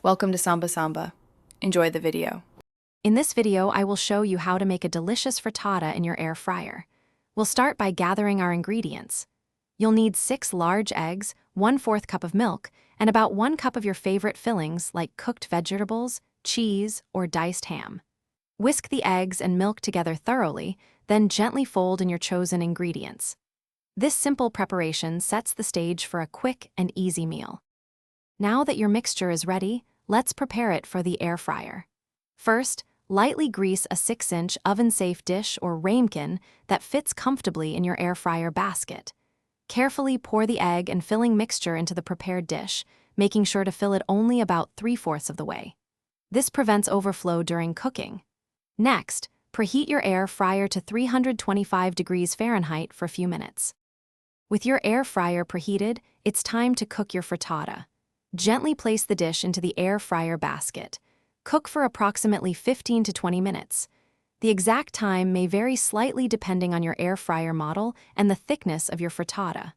Welcome to Samba Samba. Enjoy the video. In this video, I will show you how to make a delicious frittata in your air fryer. We'll start by gathering our ingredients. You'll need 6 large eggs, 1/4 cup of milk, and about 1 cup of your favorite fillings like cooked vegetables, cheese, or diced ham. Whisk the eggs and milk together thoroughly, then gently fold in your chosen ingredients. This simple preparation sets the stage for a quick and easy meal. Now that your mixture is ready, let's prepare it for the air fryer. First, lightly grease a 6-inch oven-safe dish or ramekin that fits comfortably in your air fryer basket. Carefully pour the egg and filling mixture into the prepared dish, making sure to fill it only about 3/4 of the way. This prevents overflow during cooking. Next, preheat your air fryer to 325 degrees Fahrenheit for a few minutes. With your air fryer preheated, it's time to cook your frittata. Gently place the dish into the air fryer basket. Cook for approximately 15 to 20 minutes. The exact time may vary slightly depending on your air fryer model and the thickness of your frittata.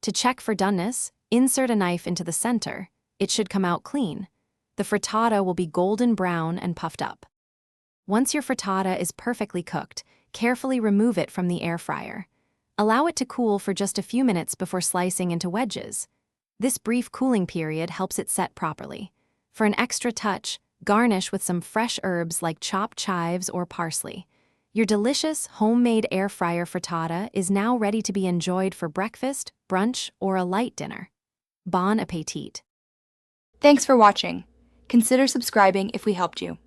To check for doneness, insert a knife into the center. It should come out clean. The frittata will be golden brown and puffed up. Once your frittata is perfectly cooked, carefully remove it from the air fryer. Allow it to cool for just a few minutes before slicing into wedges. This brief cooling period helps it set properly. For an extra touch, garnish with some fresh herbs like chopped chives or parsley. Your delicious, homemade air fryer frittata is now ready to be enjoyed for breakfast, brunch, or a light dinner. Bon appetit! Thanks for watching. Consider subscribing if we helped you.